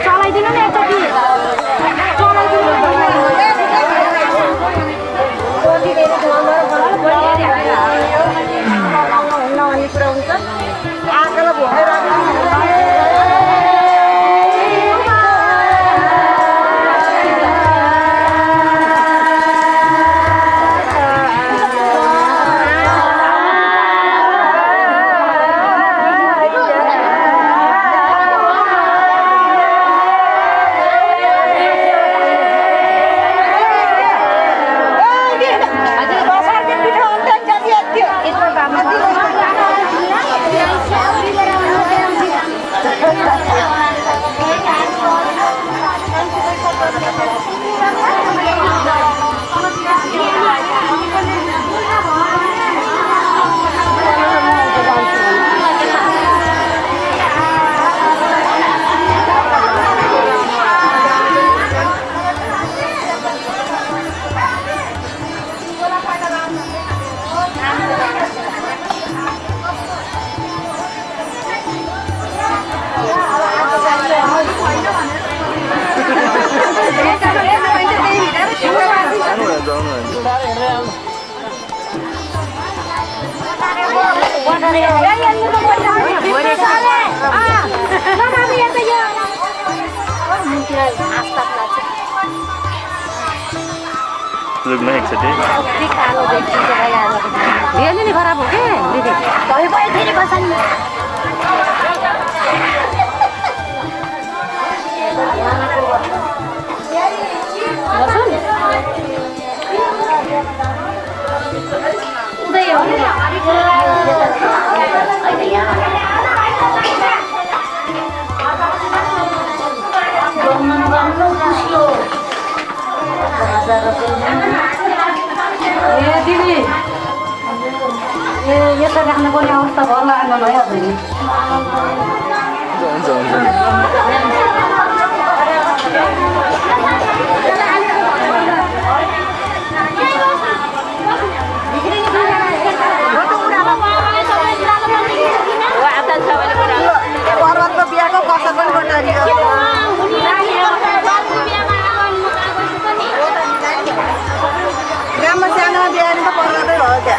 चलाइदिनु नि एकचोटि रुकमा एकचोटि भेल नि खराब हो के दिदी तपाईँ पनि फेरि बस्छन् उदय हो नि दिदी यता राख्नुपर्ने अवस्था भयो लाग्नु भयो पर्वतको बिहाको कसो पनि बटारियो गाउँमा सानोमा बिहा त पर्वतै हो क्या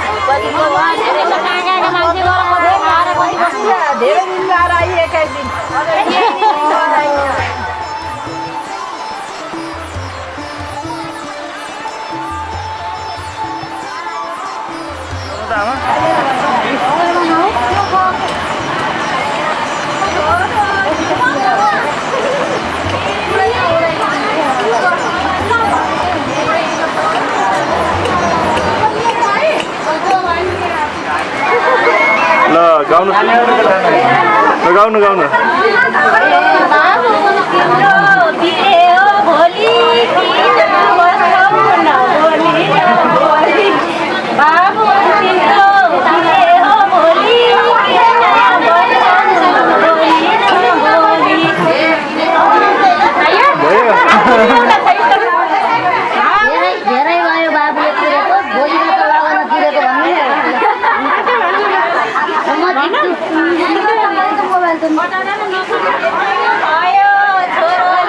धेरै दिन आएर आइए एकाइ दिन ल गाउनु गाउनु गाउनु आयो छोरो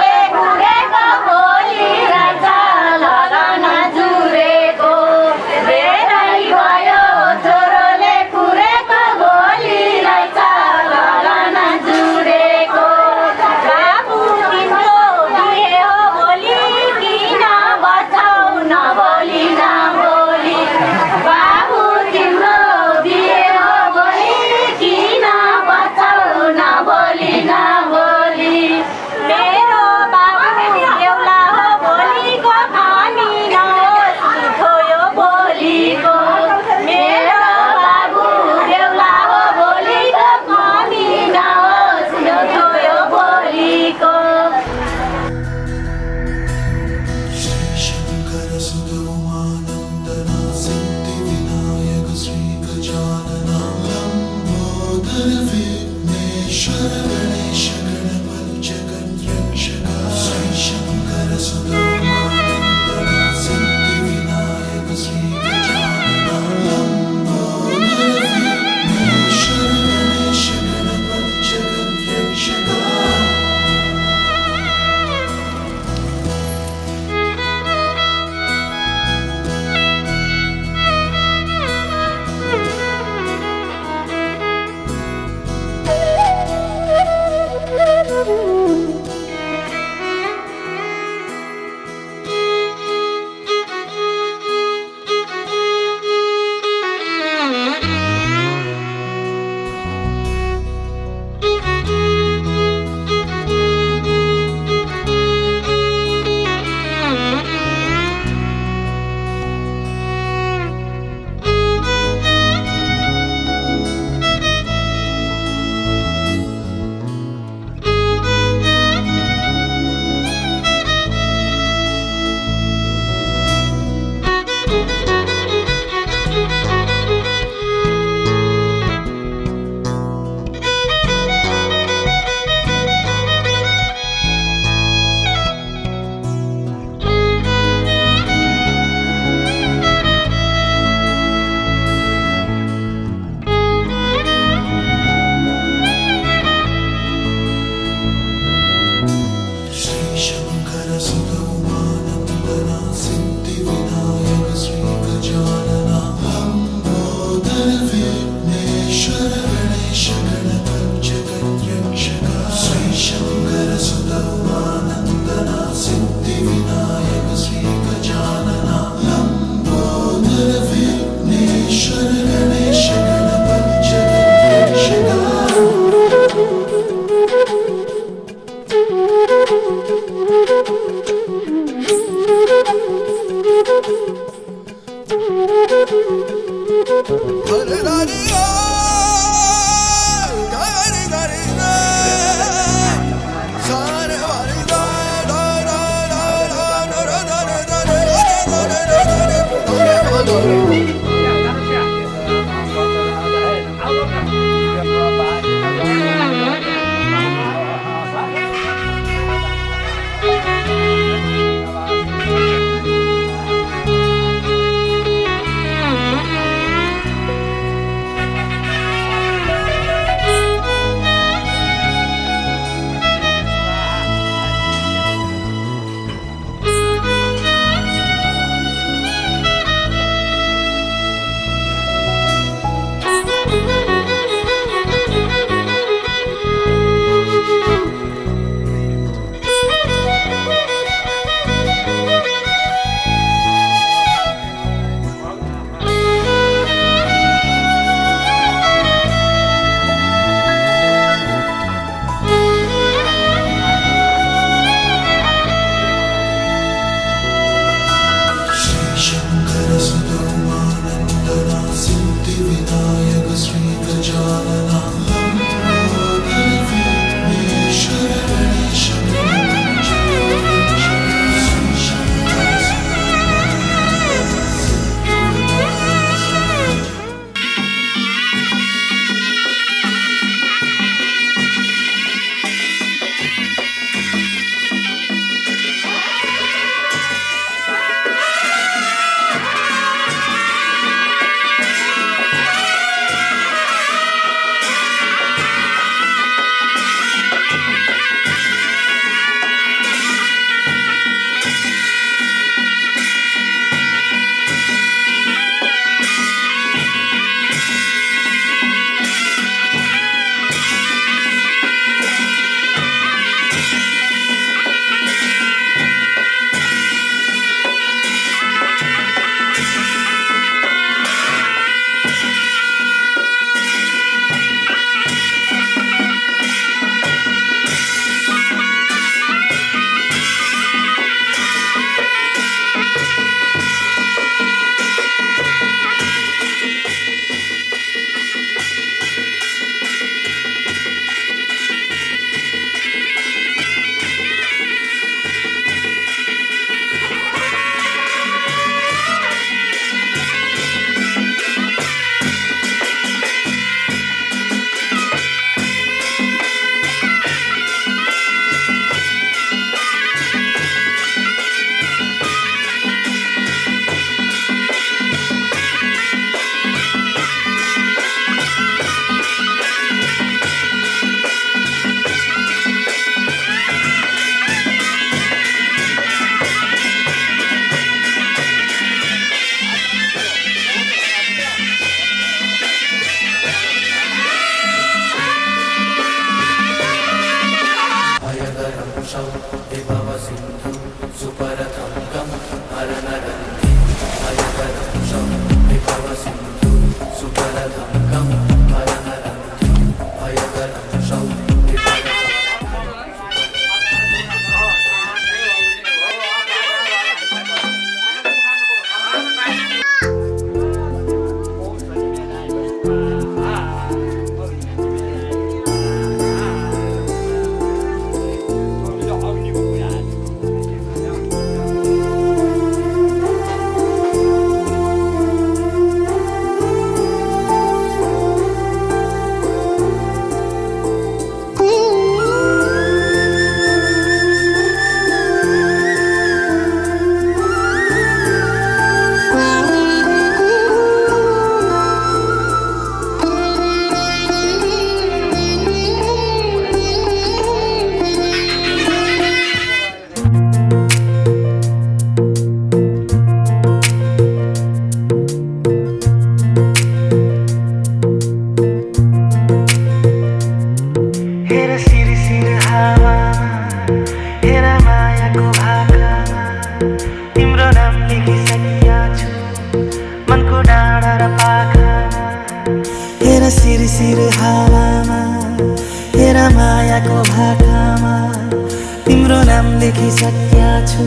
लेखिसक्या छु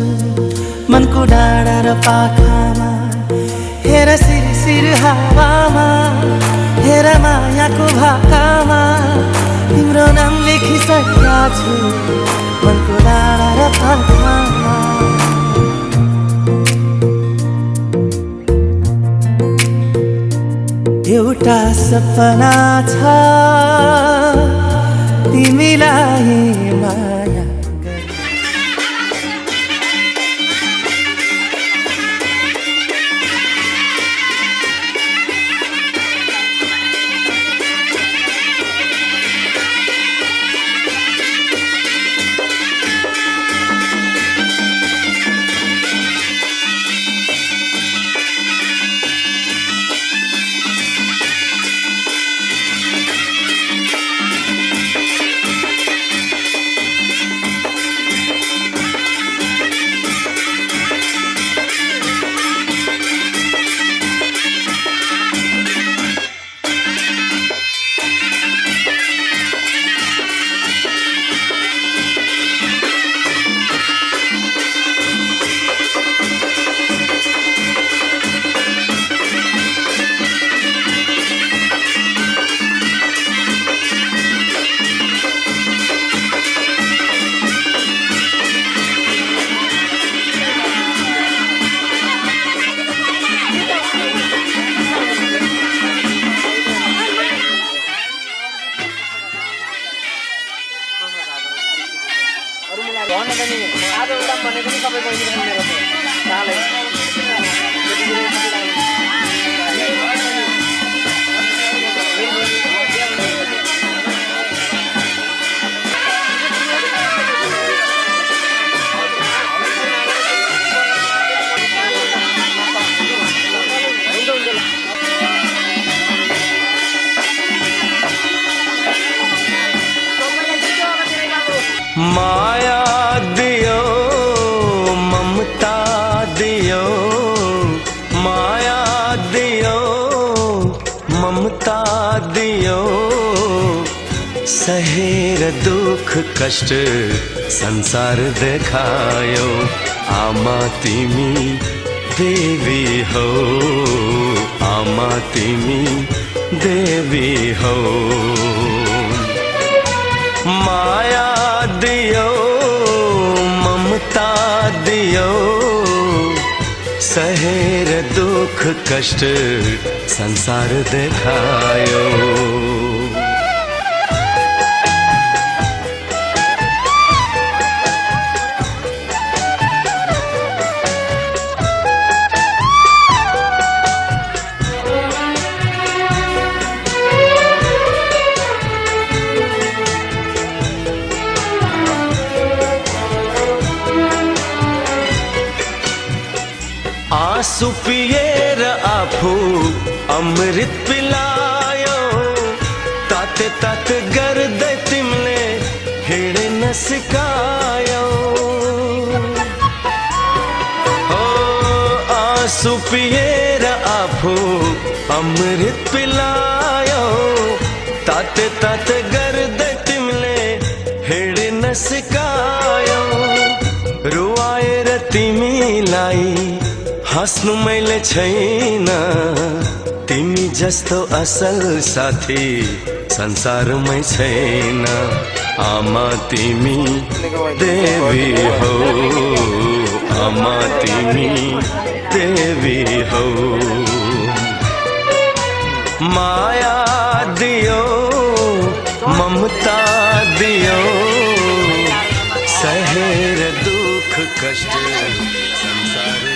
मनको डाँडा र पाखामा हेर सिरसिर हावामा हेर मायाको भाकामा तिम्रो नाम लेखिसक्या छु मनको डाँडा र पाखामा एउटा सपना छ तिमीलाई माया माया दियो ममता दियो माया दियो ममता दियो सहेर दुख कष्ट संसार देखायो आमा तिमी देवी हो आमा तिमी देवी हो माया दियो ममता दियो सहेर दुख कष्ट संसार देखायो आँसु पिएर आफू अमृत पिलायो ताते ताते गर्दै तिमीले हिँड्न सिकायो ओ आँसु पिएर आफू अमृत पिलायो ताते ताते गर्दै तिमीले हिँड्न सिकायो रुवाएर तिमीलाई हाँस्नु मैले छैन तिमी जस्तो असल साथी संसारमै छैन आमा तिमी देवी हो आमा तिमी देवी हो माया दियो ममता दियो सहेर दुख कष्ट संसार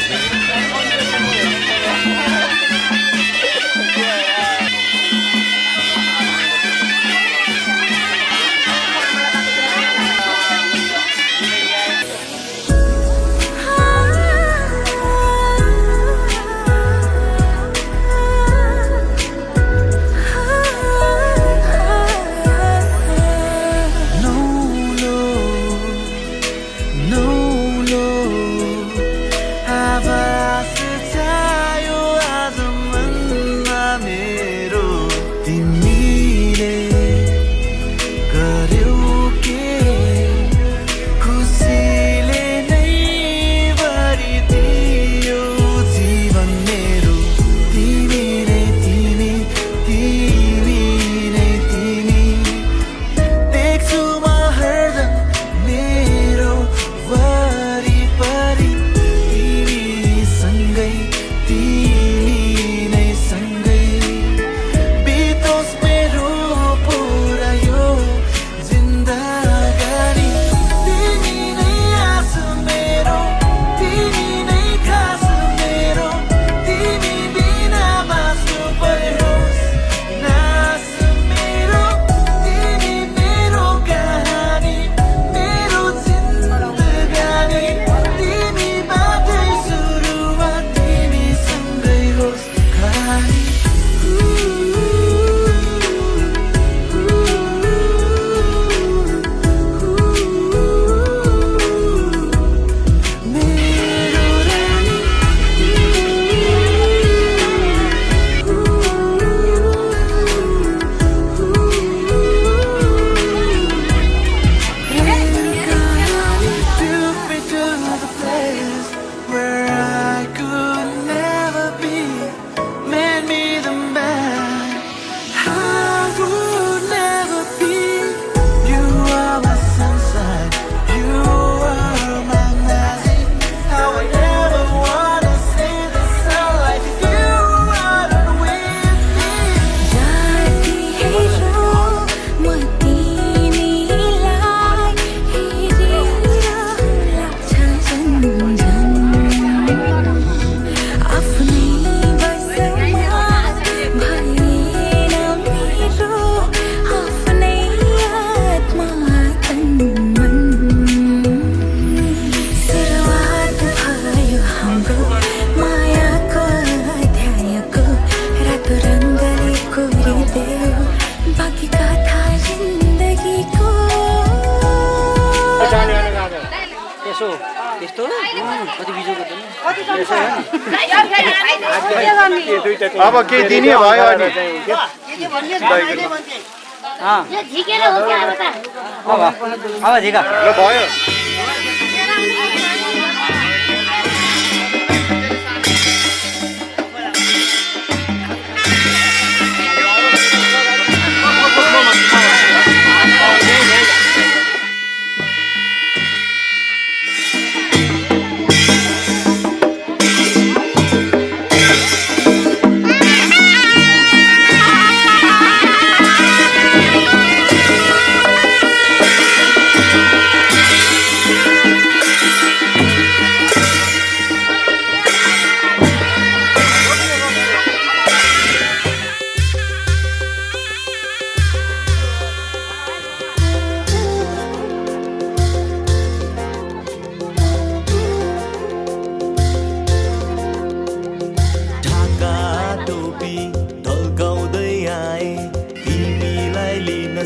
यसो यस्तो कति बिजोको त अब के दिने भयो अनि झिकेर हो क्या अब त अब झिका ल भयो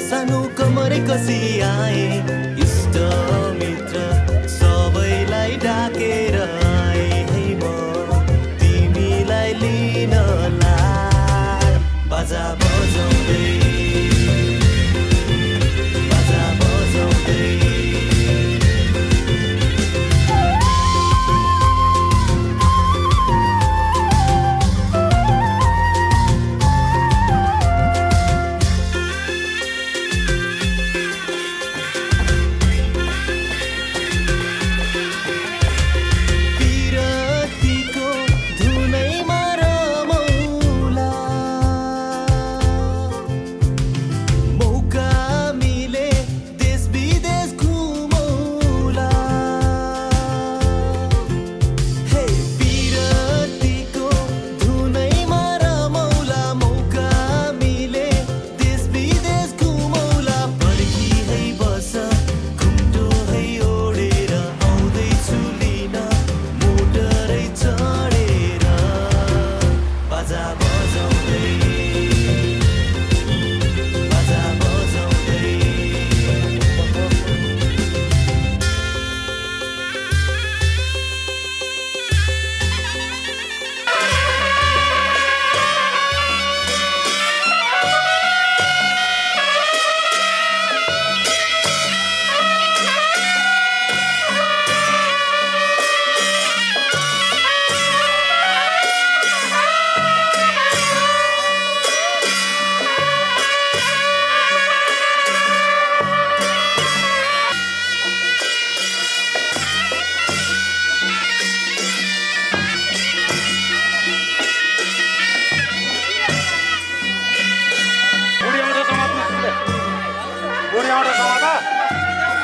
सानो कमरे कसी आए इष्ट मित्र सबैलाई डाकेर आए है म तिमीलाई लिनलाई बाजा बजाउँदै बाजा बजाउँदै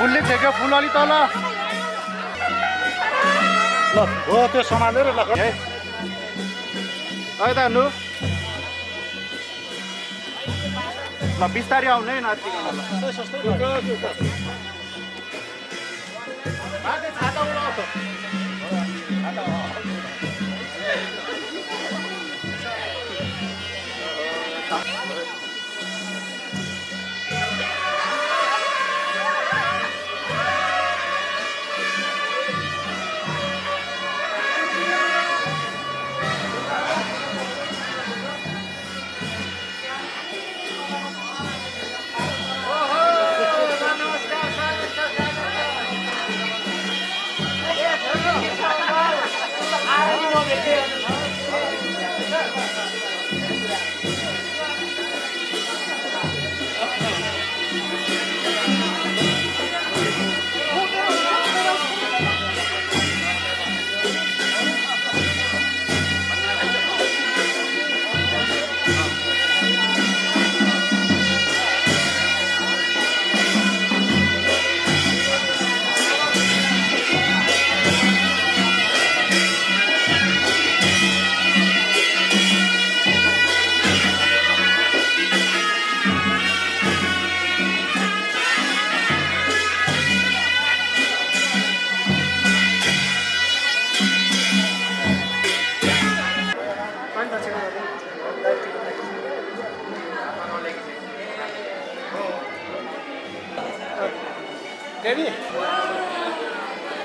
फुलले ठेक्यो फुल अलि तल ल हो त्यो समालेर ल है त नु ल बिस्तारै आउनु है नतिकन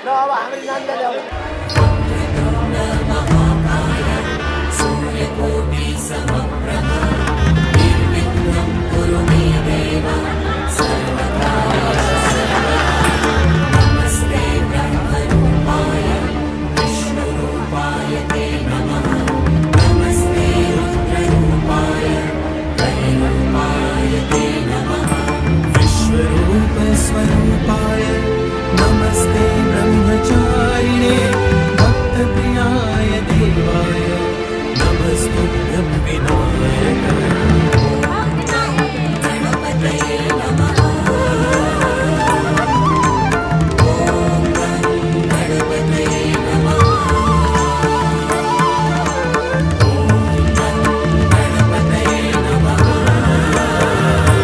अब हाम्रो नानीले ल्याउनु स्वरूपाय नमस्ते ब्रह्मचारिणे भक्तप्रियाय देवाय नमस्तुभ्यं विनायक गणपतये नमः ॐ गणपतये नमः ॐ गणपतये नमः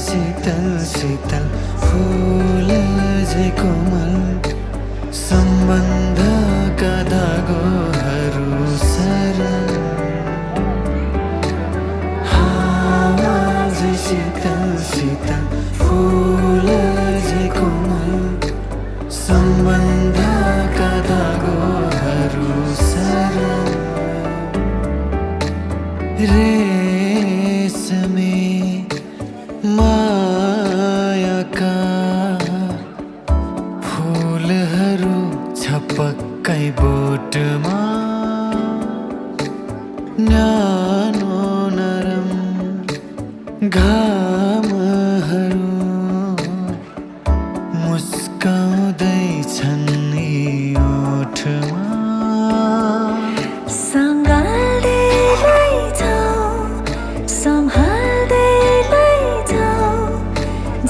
शीतल शीतल फूल जे कोमल सम्बन्धका धागोहरू सरल हावा जे शीतल शीतल फूल जे कोमल सम्बन्धका धागोहरू सरल रेशमी मायाका फूलहरू छपक्कै बोटमा न्यानो नरम घामहरू मुस्काउँदैछन् यी ओठमा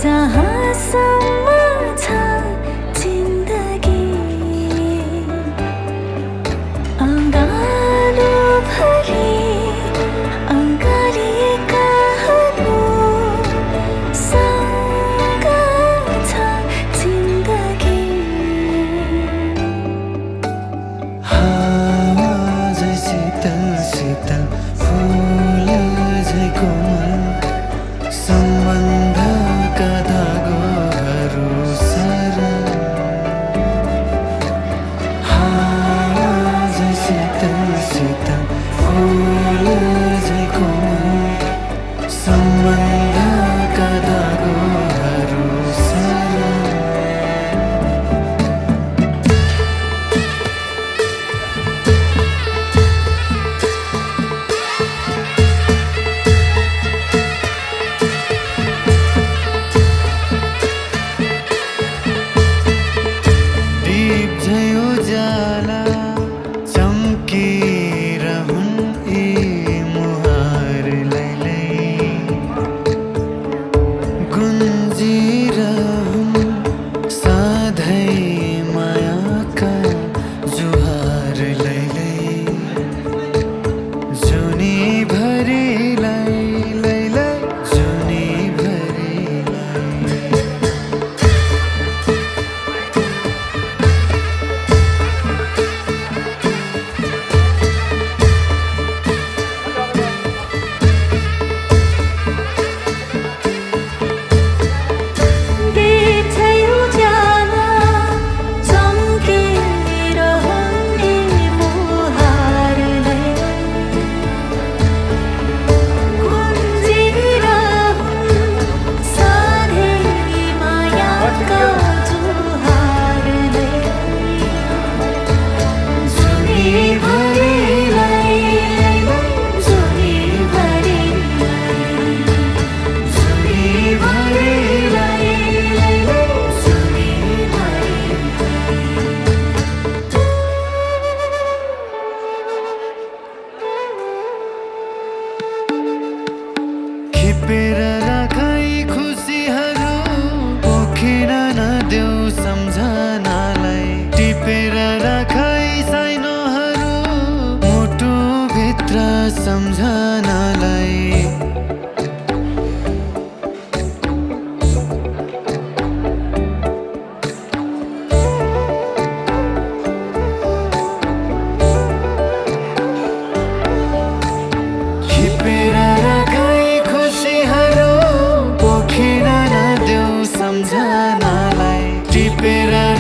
जहाँसम्म छ जिन्दगी अङ्गालोभरि अङ्गालिएकाहरू सँग छ जिन्दगी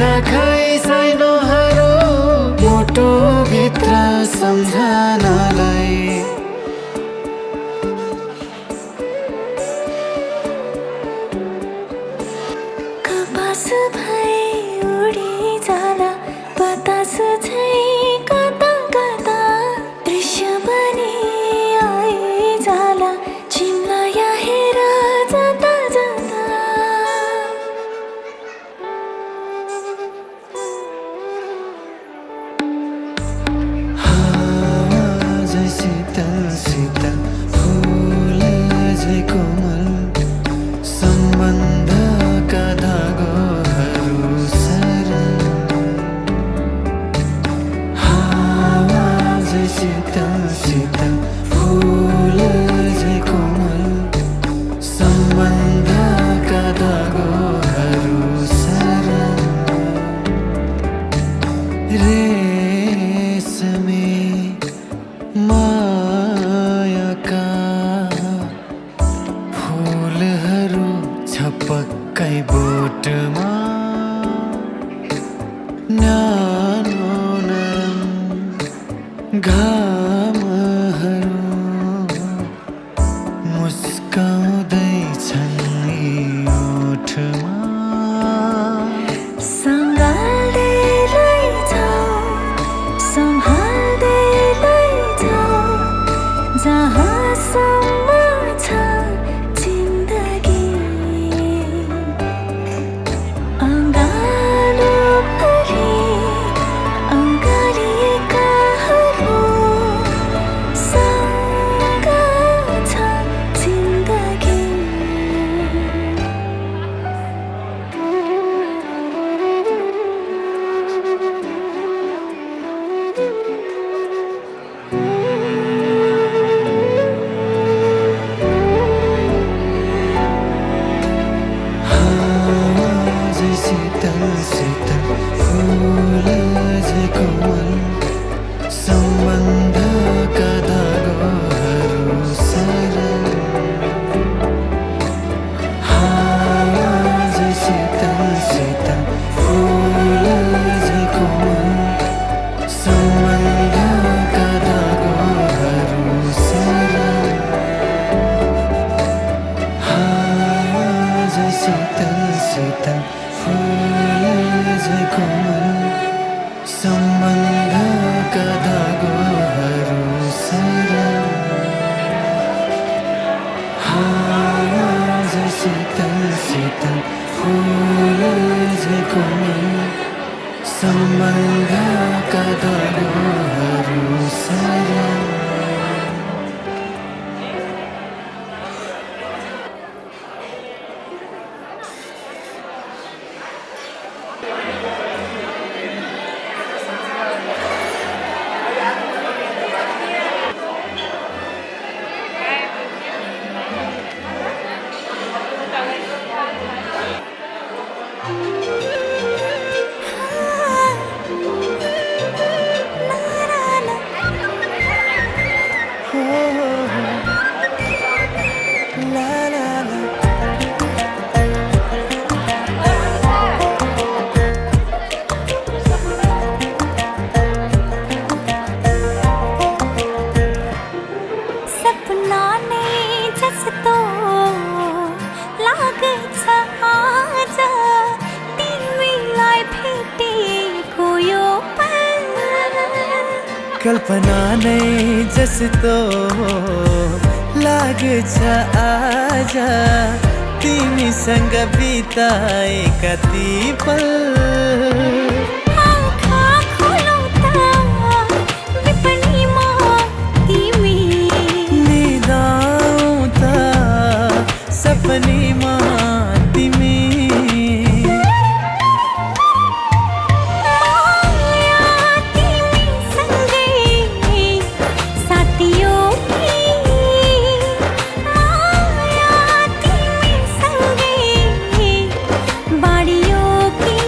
राखै साइनोहरू मोटो भित्र सम्झनालाई कपास भई उडी जाला बतास झै कता कता दृश्य बनी आई जाला चिम्लाया हेर जाता जाता हावा झै शीतल शीतल फुल झै कोमल सम्बन्धका धागोहरू सरल हावा झै शीतल शीतल फुल झै कोमल सम्बन्धका धागोहरू सरल रेशमी मायाका फुलहरू छपक्कै बोटमा न्यानो नरम घामहरू मुस्काउँदैछन् यी ओठमा सँगाल्दै लैजाऊ सम्हाल्दै लैजाऊ जहाँसम्म छ जिन्दगी अँगालोभरि अँगालिएकाहरू सँग छ जिन्दगी हावा झै शीतल शीतल फुल झै कोमल सम्बन्धका धागोहरू सरल हावा झै शीतल शीतल फुल झै कोमल सम्बन्धका धागोहरू सरल हावा झै शीतल शीतल फुल झै कोमल सम्बन्धका धागोहरू सरल हावा झै शीतल शीतल फुल झै कोमल सम्बन्धका धागोहरू सरल सपना नै जस्तो लाग्छ आज तिमीलाई भेटेको यो पल कल्पना नै जस्तो लाग्छ आज तिमीसँग बिताएका ती पल आँखा खोलौ त विपनीमा तिमी निदाऊ त सपनीमा तिमी माया तिमीसँगै साथियो कि माया तिमीसँगै बाडियो कि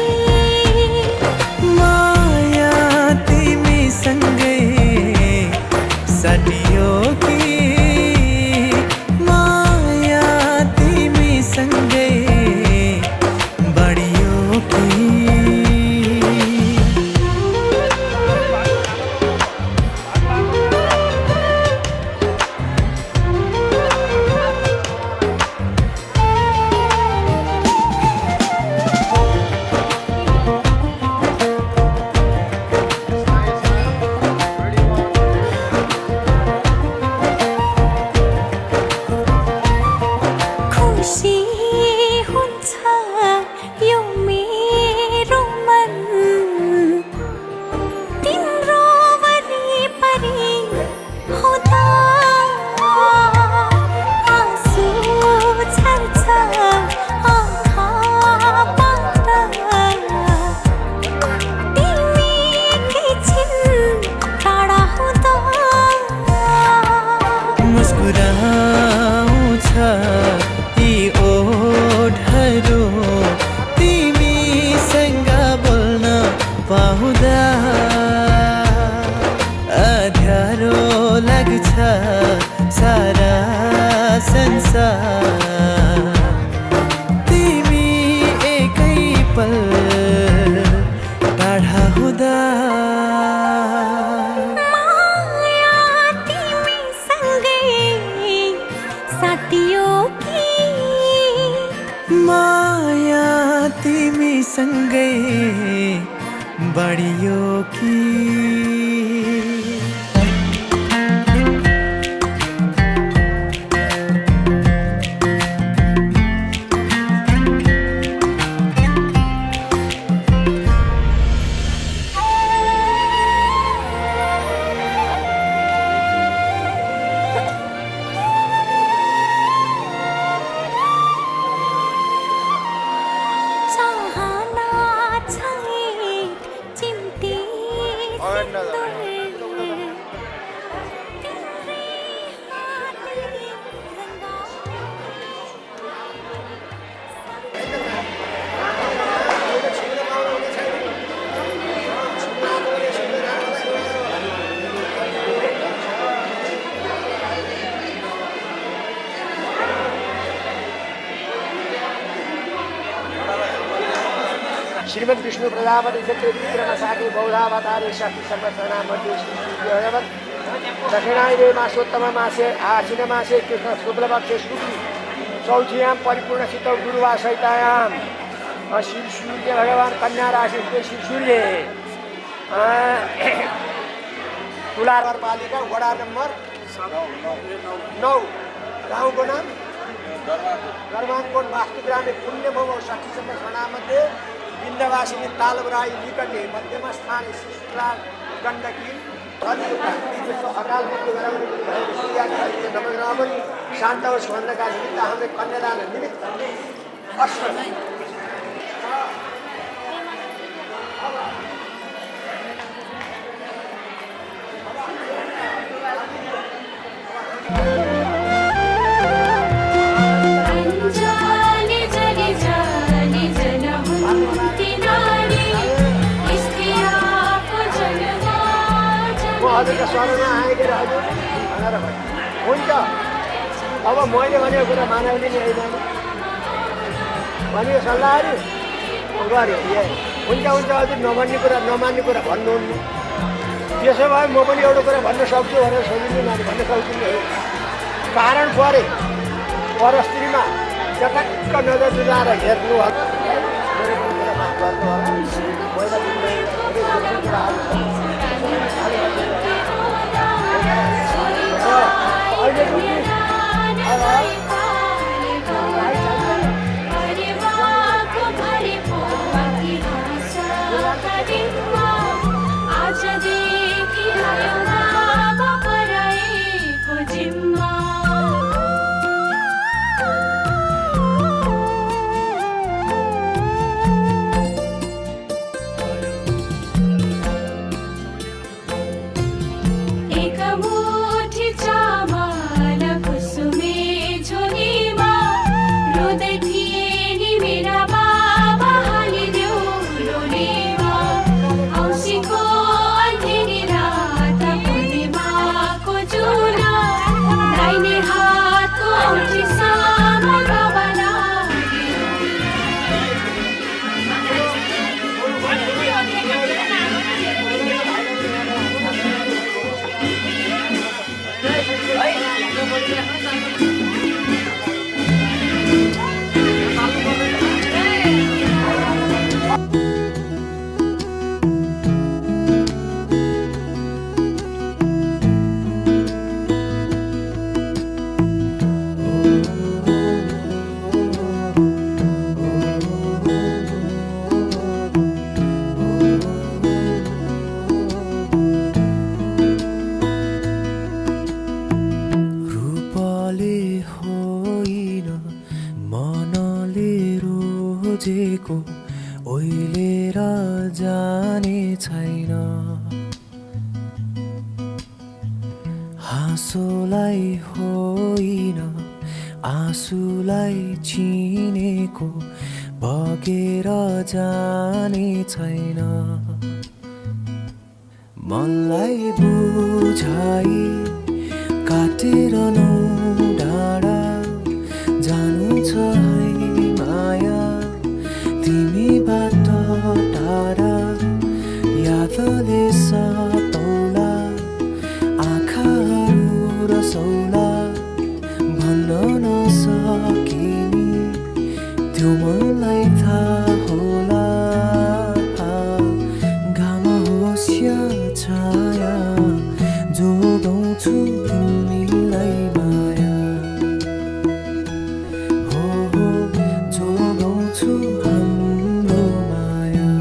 पाउँदा अँध्यारो लाग्छ सारा संसार तिमी एकै पल टाढा हुँदा माया तिमीसँगै साथियो कि माया तिमीसँगै बढियो कि चाहना छै चिम्टी श्रीमद् विष्णु प्रजापति चक्र विक्रम साके बौधावतारे शक्ति सर्वशरणामध्य श्री दक्षिणायने मासोत्तम मासे आश्विन मासे कृष्ण शुक्लपक्षे शुक्ली चौथीयां परिपूर्ण शीतौ गुरुवार सहितायां श्री सूर्य भगवान कन्या राशि श्री सूर्य तुला नगरपालिका वडा नम्बर 9 गाउँको नाम गरवानकोट वास्तुग्रामे पुण्यभूमौ शक्ति सर्वशरणामध्ये विन्ध्यवासिनी तालबराई निकटे मध्यम स्थान शिशुला गण्डकी अकाल मृत्यु गराउने भएको सूर्याको नमग्रह पनि शान्त होस् भन्नका निमित्त हाम्रो कन्यादान निमित्त अश्व जाने जगे जाने जनहुन्ति नारी स्त्रियाको जन्म म हजुरको शरणमा आएकै हजुर भनेर भने हुन्छ अब मैले भनेको कुरा मानवले नि होइन भनेको सल्लाहहरू गऱ्यो हुन्छ हुन्छ हजुर नमान्ने कुरा भन्नुहुन्न त्यसो भए म पनि एउटा कुरा भन्न सक्छु भनेर सोधिनु नानी भन्न सक्दिनँ कारण परे परस्त्रीमा चटक्क नजर जुझाएर हेर्नु मेरो कुरा माफ गर्नु होला खोजेको ओइलेर जाने छैन। हाँसोलाई होइन आँसुलाई चिनेको बगेर जाने छैन मनलाई बुझाई काटेर नौ डाँडा जानु छ है माया तिमीबाट टाढा यादले सतौला आँखाहरू रसौला भन्न नसकिने त्यो मनलाई थाहा होला घाम होस् या छाया जोगाउँछु तिमीलाई माया हो जोगाउँछु हाम्रो माया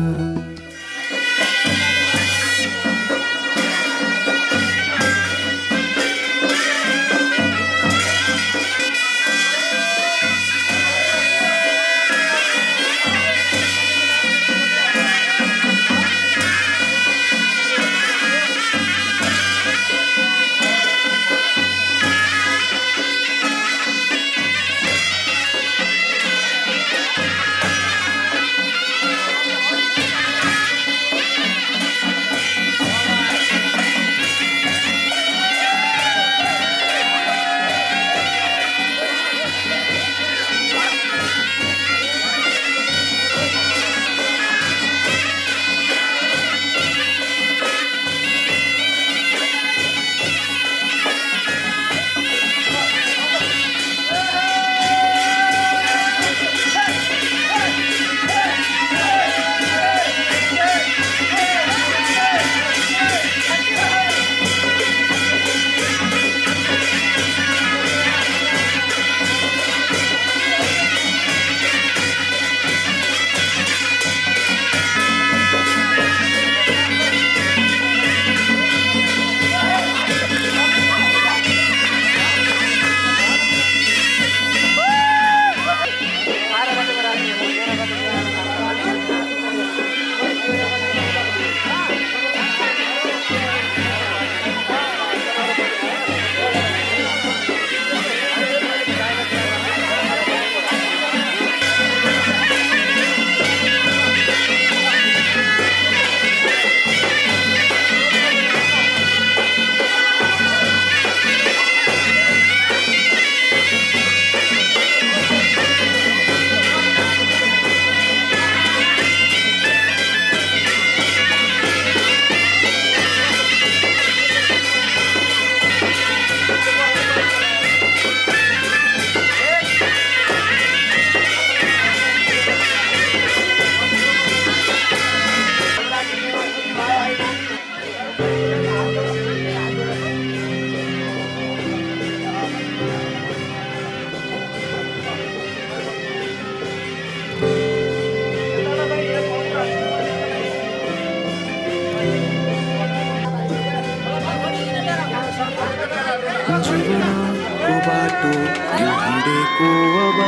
जीवनको बाटो यो हिँडेको अब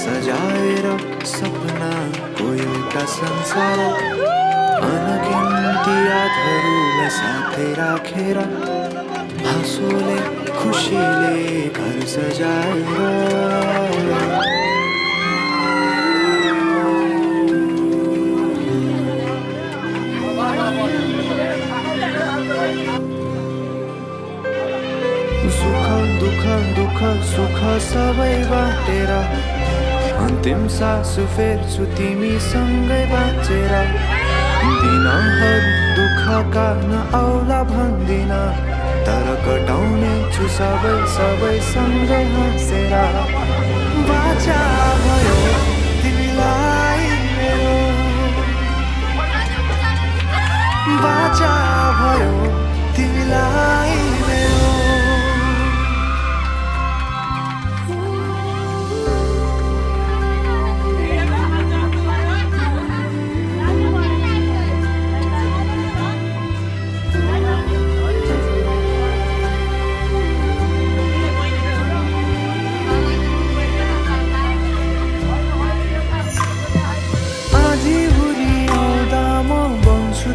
सजाएर सपनाको एउटा संसार अनगिन्ती यादहरूलाई साथै राखेर हाँसोले खुसीले घर सजाएर दुःख सुख सबै बाटेर अन्तिम सास फेर्छु तिमीसँगै बाँचेर दिनहरू दुःखका नआउला भन्दिन तर कटाउने छु सबै सँगै हाँसेर बाचा भयो तिमीलाई मेरो बाचा भयो तिमीलाई मेरो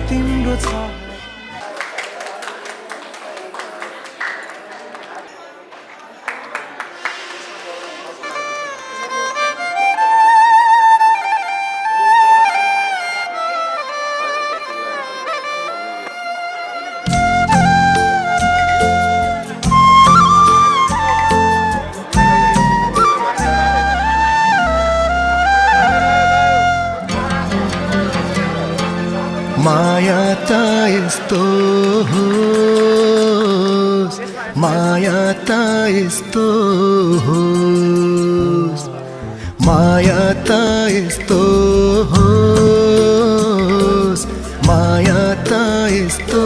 तिम्रो छ माया त यस्तो होस् माया त यस्तो होस् माया त यस्तो होस् माया त यस्तो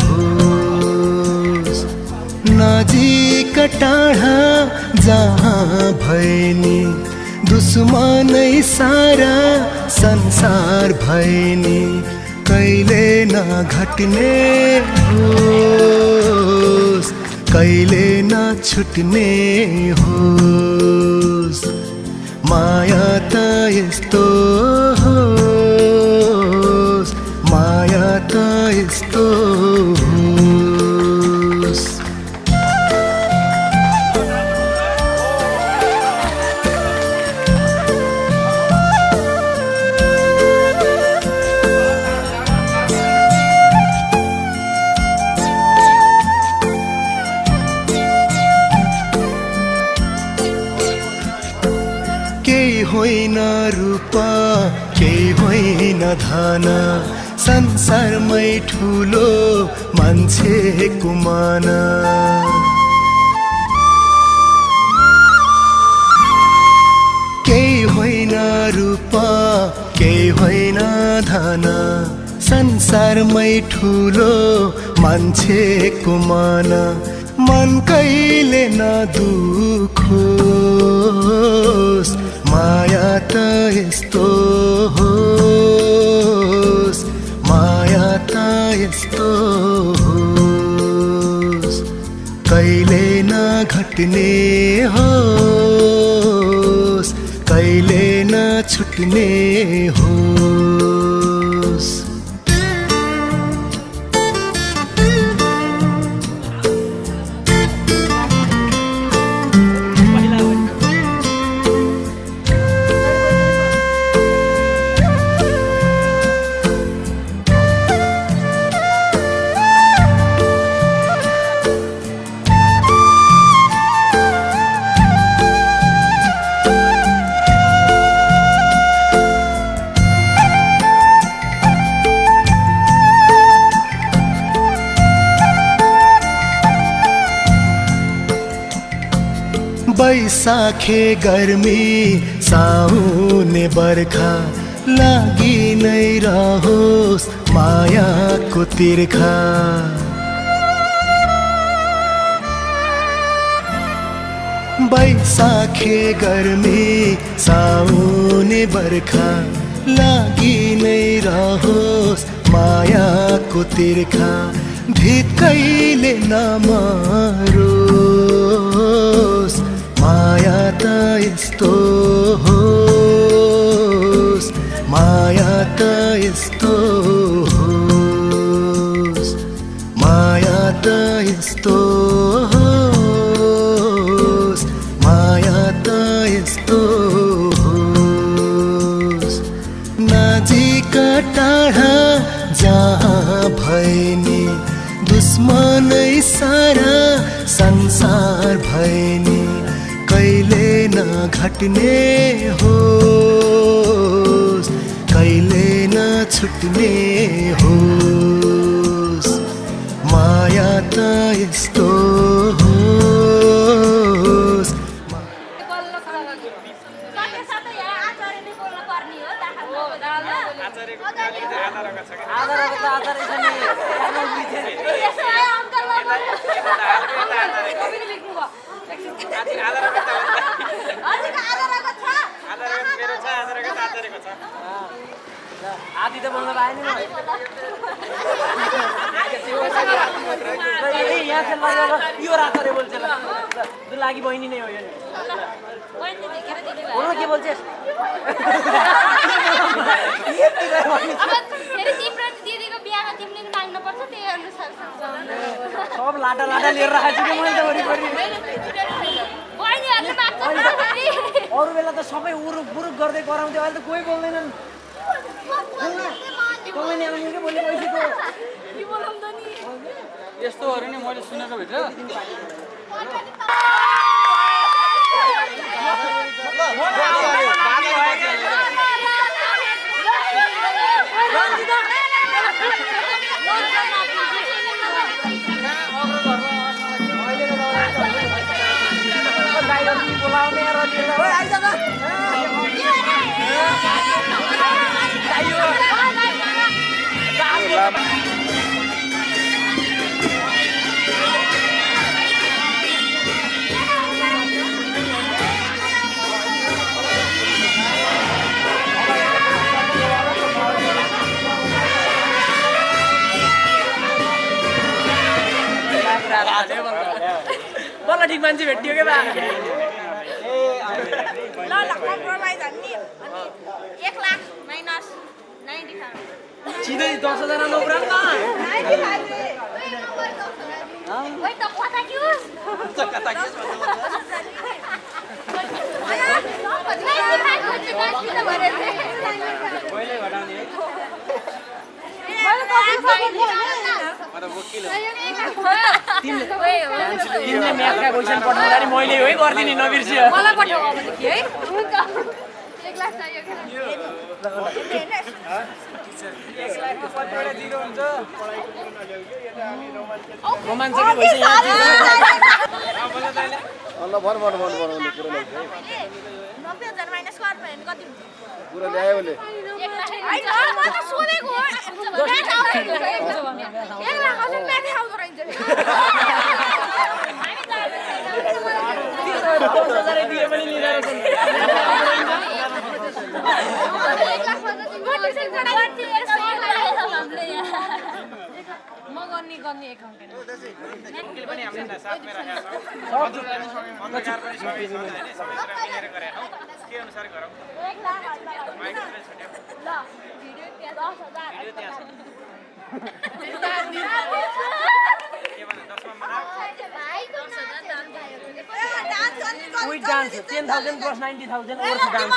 होस् नजिक टाढा जहाँ भएनी दुश्मनै सारा संसार भएनी कहिले नघट्ने होस् कहिले नछुट्ने होस् माया त यस्तो होस् माया त यस्तो होस् होइन रूप केही होइन धन संसारमै ठुलो मान्छेको मन केही होइन रूप केही होइन धन संसारमै ठुलो मान्छेको मन मन कहिले नदुखोस् माया त यस्तो होस् माया त यस्तो होस् कहिले नघट्ने होस् कहिले नछुट्ने होस् बैसाखे गर्मी साउने बर्खा लागि नै रहोस् मायाको तिर्खा बैसाखे गर्मी साउने बर्खा लागि नै रहोस् मायाको तिर्खा भित कहिले नमरोस् माया त यस्तो होस् माया त यस्तो होस् माया त यस्तो होस् माया त यस्तो होस् नजिक टाढा जहाँ भएनी दुश्मनै सारा संसार भएनी कहिले नघट्ने होस् कहिले नछुट्ने होस् माया त यस्तो होस् आधी त बोल्न पाएन नि यहाँ यो रातरे बोल्छ ल लागि बहिनी नै हो यो बोल्न के बोल्छ सब लाटा लाटा लिएर राखेको छु कि मैले त वरिपरि अरू बेला त सबै उरुक बुरुक गर्दै कराउँथ्यो अहिले त कोही बोल्दैनन् यस्तोहरू नि मैले सुनेको भित्र सङ्गठिक मान्छे भेटियो के बा ल कम्प्रोमाइज अनि 1 लाख माइनस 90,000 सिधै 10,000 नौब्रा नि Wait, the what are you? तिमीले म्याथका क्वेसन पठाउँदाखेरि मैले है गरिदिने नबिर्सियो मलाई पठाऊ भनेदेखि है हुन्छ 1 लाख चाहिएको रोमाञ्चकै भइसक्यो ल भन भन भन भन भने कुरा ल्याउँछ है 90,000 माइनस गर्नु भने कति हुन्छ कुरा ल्यायो उसले हैन म त सोधेको हो 1 लाख अझै म्याथ आउँदो रहेछ 10,000 दिए पनि लिएर म गर्ने account With dance, 10,000 plus 90,000 worth dance.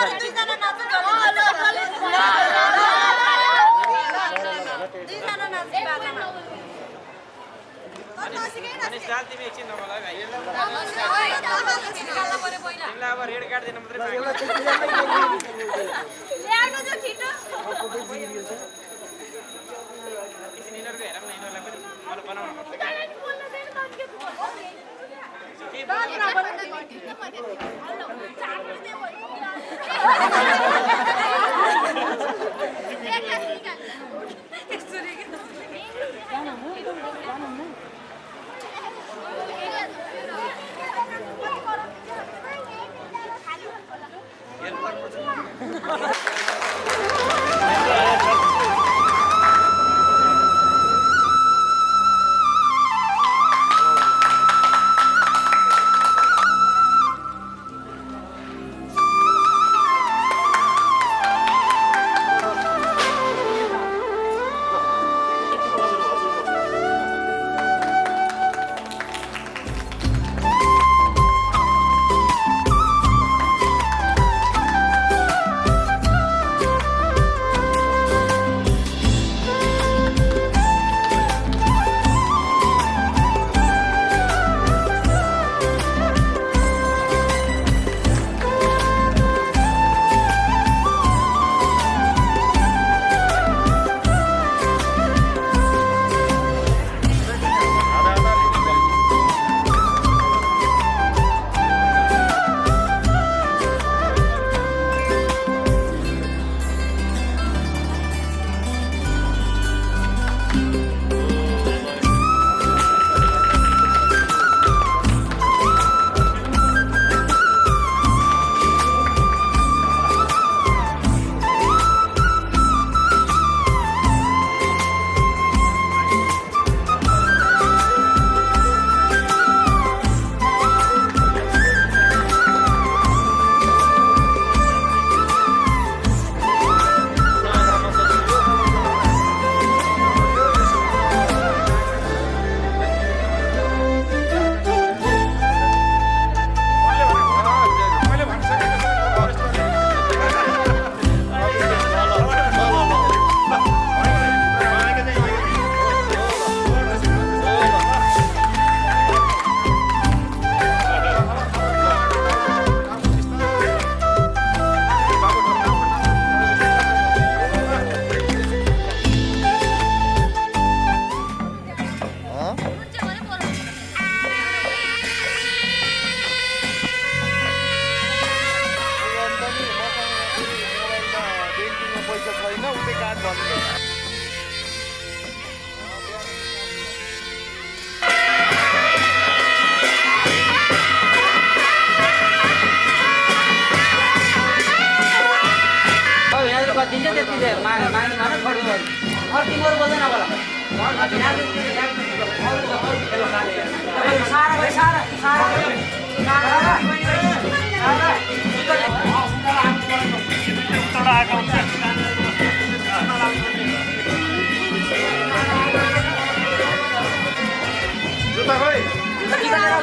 सारा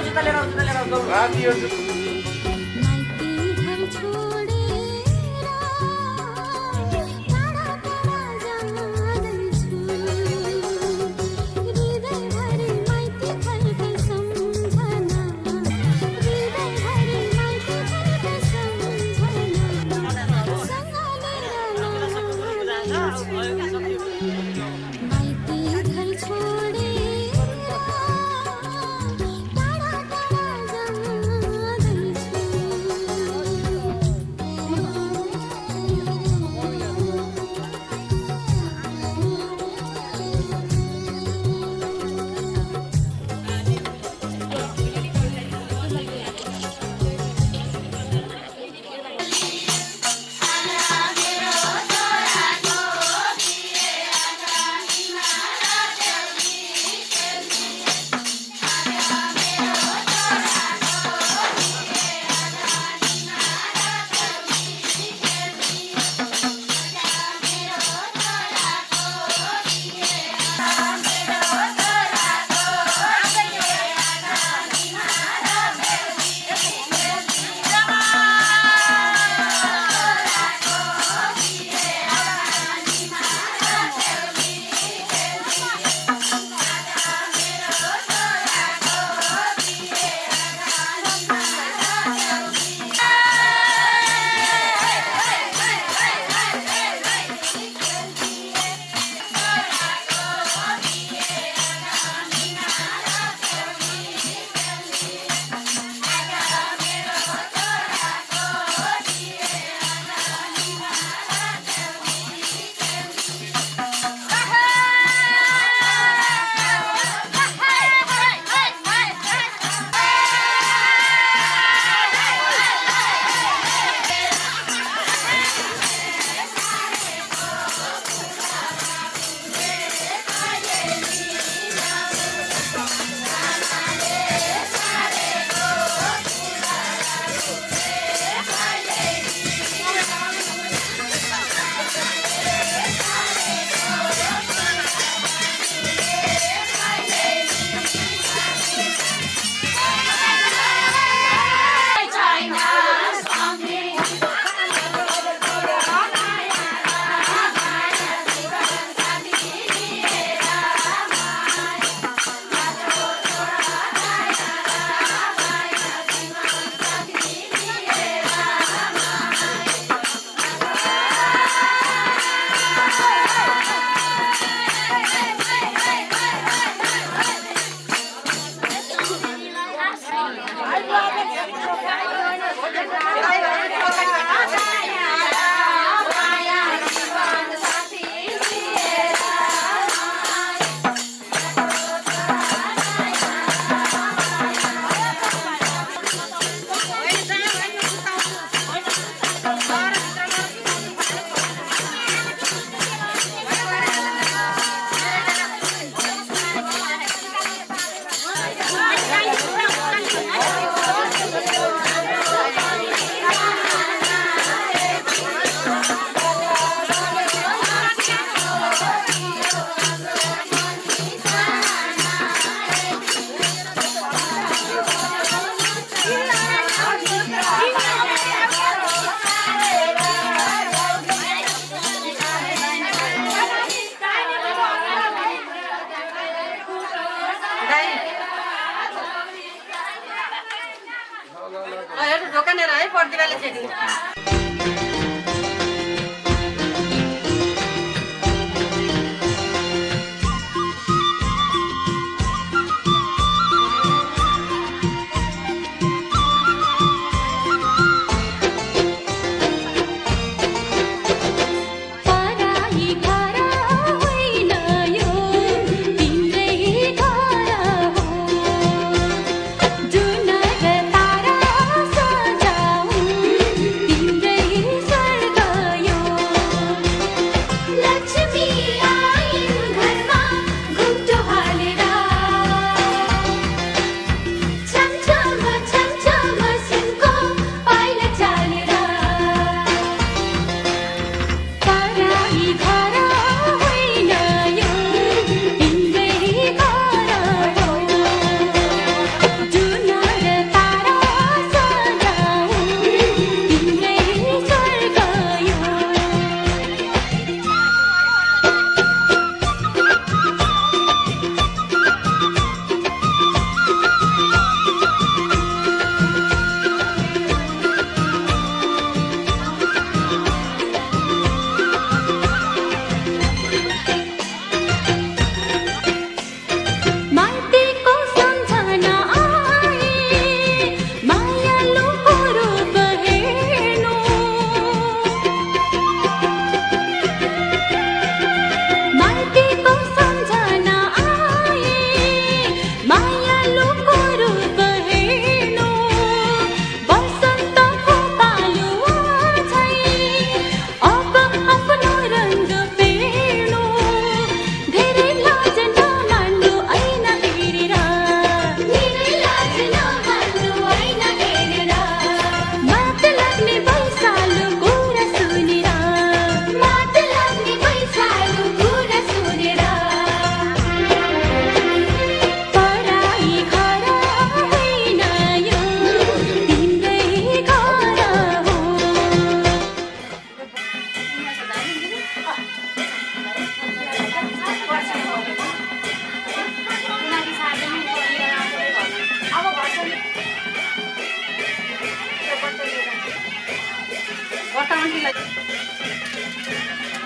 जुत्ता लिएर आऊ राति यो माइती घर छोडेर टाढा टाढा जाँदैछु हृदयभरि माइती घरकै सम्झना हृदयभरि माइती घरकै सम्झना सँगै माइती घर छोडेर टाढा टाढा जाँदैछु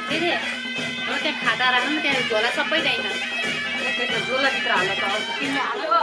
दिदी हो त्यहाँ खाता राख्नु न त्यहाँ झोला सबै चाहिन्छ झोलाभित्र हाल्नु त किन्नु हाल्यो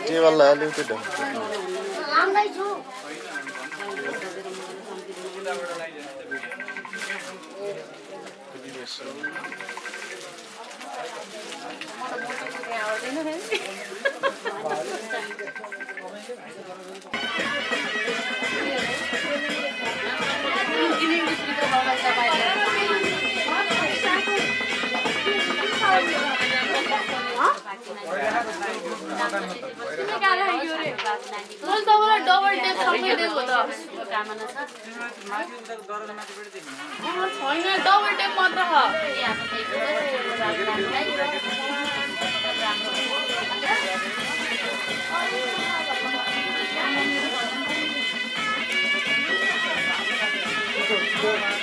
जेवाला हाल्यो त्यो ढङ्ग डबल टेप सबै दिएको त कामना छ छैन डबल टेप मात्र हो राम्रो